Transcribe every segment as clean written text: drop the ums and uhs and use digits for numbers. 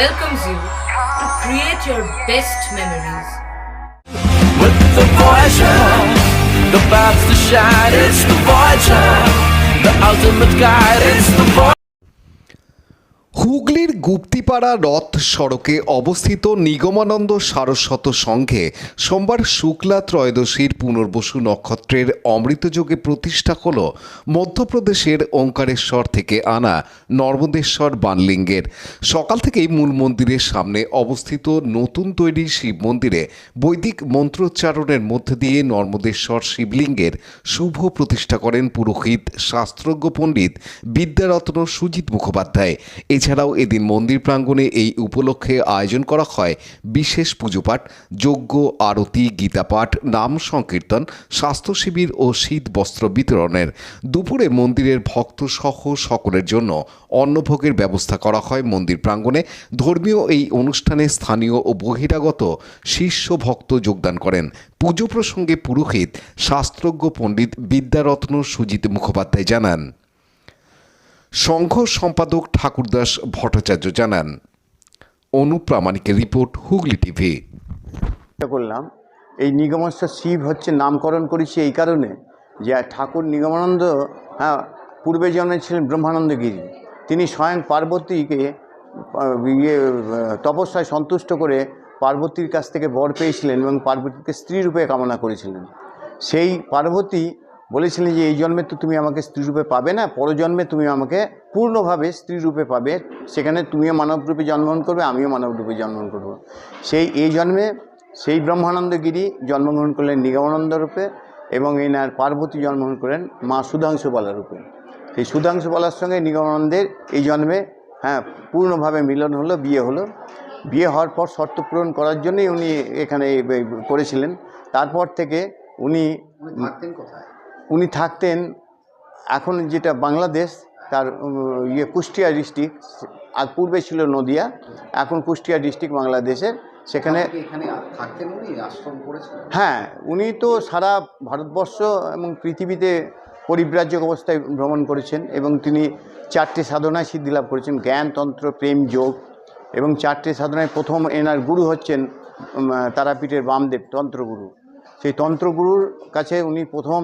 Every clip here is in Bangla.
welcomes you to create your best memories. With the Voyager, the path to shine, it's the Voyager, the ultimate guide, it's the Voyager. হুগলির গুপ্তিপাড়া রথ সড়কে অবস্থিত নিগমানন্দ সারস্বত সংঘে সোমবার শুক্লা ত্রয়োদশীর পুনর্বসু নক্ষত্রের অমৃতযোগে প্রতিষ্ঠা হল মধ্যপ্রদেশের ওঙ্কারেশ্বর থেকে আনা নর্মদেশ্বর বানলিঙ্গের। সকাল থেকেই মূল মন্দিরের সামনে অবস্থিত নতুন তৈরি শিব মন্দিরে বৈদিক মন্ত্রোচ্চারণের মধ্য দিয়ে নর্মদেশ্বর শিবলিঙ্গের শুভ প্রতিষ্ঠা করেন পুরোহিত শাস্ত্রজ্ঞ পণ্ডিত বিদ্যারত্ন সুজিত মুখোপাধ্যায়। এছাড়াও এদিন মন্দির প্রাঙ্গণে এই উপলক্ষে আয়োজন করা হয় বিশেষ পুজোপাঠ, যজ্ঞ, আরতি, গীতাপাঠ, নাম সংকীর্তন, স্বাস্থ্য শিবির ও শীত বস্ত্র বিতরণের। দুপুরে মন্দিরের ভক্ত সহ সকলের জন্য অন্নভোগের ব্যবস্থা করা হয় মন্দির প্রাঙ্গণে। ধর্মীয় এই অনুষ্ঠানে স্থানীয় ও বহিরাগত শিষ্য ভক্ত যোগদান করেন। পুজো প্রসঙ্গে পুরোহিত শাস্ত্রজ্ঞ পণ্ডিত বিদ্যারত্ন সুজিত মুখোপাধ্যায় জানান। সংঘ সম্পাদক ঠাকুরদাস ভট্টাচার্য জানান। অনুপ্রামাণিকের রিপোর্ট, হুগলি টিভি। করলাম এই নিগমেশ্বর শিব হচ্ছে নামকরণ করেছি এই কারণে যে ঠাকুর নিগমানন্দ পূর্বে জন্মে ছিলেন ব্রহ্মানন্দগিরি। তিনি স্বয়ং পার্বতীকে তপস্যায় সন্তুষ্ট করে পার্বতীর কাছ থেকে বর পেয়েছিলেন এবং পার্বতীকে স্ত্রী রূপে কামনা করেছিলেন। সেই পার্বতী বলেছিলেন যে এই জন্মে তো তুমি আমাকে স্ত্রী রূপে পাবে না, পরজন্মে তুমি আমাকে পূর্ণভাবে স্ত্রী রূপে পাবে, সেখানে তুমিও মানবরূপে জন্মগ্রহণ করবে, আমিও মানবরূপে জন্মগ্রহণ করব। এই জন্মে সেই ব্রহ্মানন্দগিরি জন্মগ্রহণ করলেন নিগমানন্দ রূপে এবং এনার পার্বতী জন্মগ্রহণ করেন মা সুধাংশুবালা রূপে। সেই সুধাংশুবালার সঙ্গে নিগমানন্দের এই জন্মে পূর্ণভাবে মিলন হলো, বিয়ে হলো। বিয়ে হওয়ার পর শর্ত পূরণ করার জন্যই উনি এখানে করেছিলেন। তারপর থেকে উনি থাকতেন এখন যেটা বাংলাদেশ, তার কুষ্টিয়া ডিস্ট্রিক্ট, আর পূর্বে ছিল নদিয়া, এখন কুষ্টিয়া ডিস্ট্রিক্ট বাংলাদেশের। সেখানে উনি তো সারা ভারতবর্ষ এবং পৃথিবীতে পরিব্রাজক অবস্থায় ভ্রমণ করেছেন এবং তিনি 4টে সাধনায় সিদ্ধি লাভ করেছেন, জ্ঞান, তন্ত্র, প্রেম, যোগ। এবং 4টে সাধনায় প্রথম এনার গুরু হচ্ছেন তারাপীঠের বামদেব তন্ত্রগুরু। সেই তন্ত্রগুরুর কাছে উনি প্রথম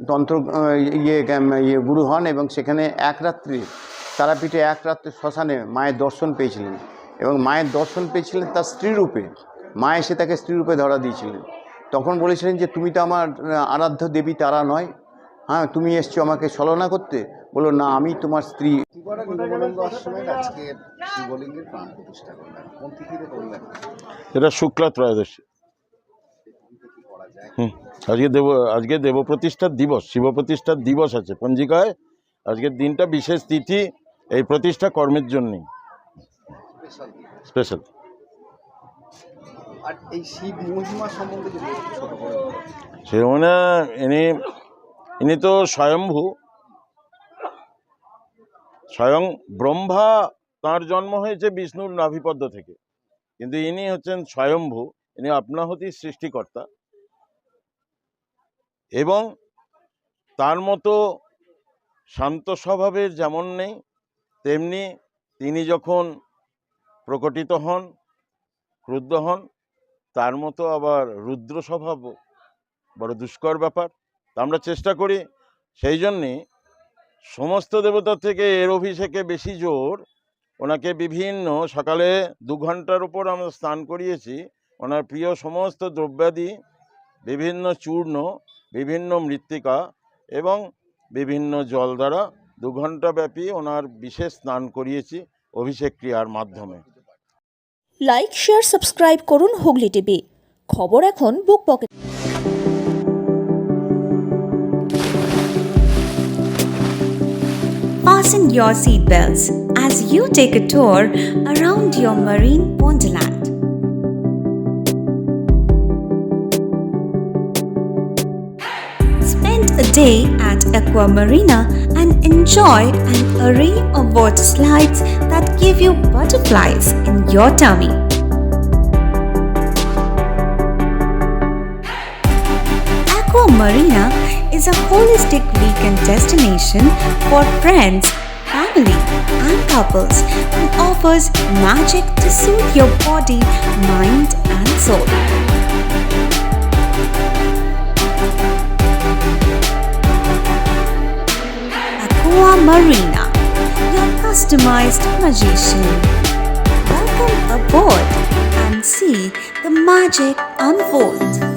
তন্ত্র গুরু হন এবং সেখানে এক রাত্রি তারাপীঠে এক রাত্রি শ্মশানে মায়ের দর্শন পেয়েছিলেন এবং মায়ের দর্শন পেয়েছিলেন তার স্ত্রীরূপে। মা এসে তাকে স্ত্রীরূপে ধরা দিয়েছিলেন। তখন বলেছিলেন যে তুমি তো আমার আরাধ্য দেবী তারা নয়, তুমি এসছো আমাকে ছলনা করতে। বলো না, আমি তোমার স্ত্রী। এটা শুক্লা ত্রয়োদশী। আজকে দেব প্রতিষ্ঠার দিবস, শিব প্রতিষ্ঠার দিবস আছে পঞ্জিকায়। আজকের দিনটা বিশেষ তিথি, এই প্রতিষ্ঠা কর্মের জন্যই স্পেশাল। আর এই শিব মহিমা সম্বন্ধে সে মানে ইনি তো স্বয়ম্ভু, স্বয়ং ব্রহ্মা। তাঁর জন্ম হয়েছে বিষ্ণুর নাভিপদ্ম থেকে, কিন্তু ইনি হচ্ছেন স্বয়ম্ভু। ইনি আপনাহুতির সৃষ্টিকর্তা এবং তার মতো শান্ত স্বভাবের যেমন নেই, তেমনি তিনি যখন প্রকটিত হন, ক্রুদ্ধ হন, তার মতো আবার রুদ্র স্বভাব বড় দুষ্কর ব্যাপার। আমরা চেষ্টা করি, সেই জন্যে সমস্ত দেবতার থেকে এর অভিষেকে বেশি জোর। ওনাকে বিভিন্ন সকালে 2 ঘন্টার উপর আমরা স্নান করিয়েছি। ওনার প্রিয় সমস্ত দ্রব্যাদি, বিভিন্ন চূর্ণ, বিভিন্ন মৃত্তিকা এবং বিভিন্ন জল দ্বারা 2 ঘন্টা ব্যাপী ওনার বিশেষ স্নান করিয়েছি অভিষেক ক্রিয়ার মাধ্যমে। লাইক, শেয়ার, সাবস্ক্রাইব করুন হুগলি টিভি। খবর এখন বুক pocket. Fasten your seatbelts as you take a tour around your marine wonderland. Spend a day at Aqua Marina and enjoy an array of water slides that give you butterflies in your tummy. Aqua Marina is a holistic weekend destination for friends family and couples and offers magic to soothe your body, mind and soul. Aqua Marina, your customized magician. Welcome aboard and see the magic unfold.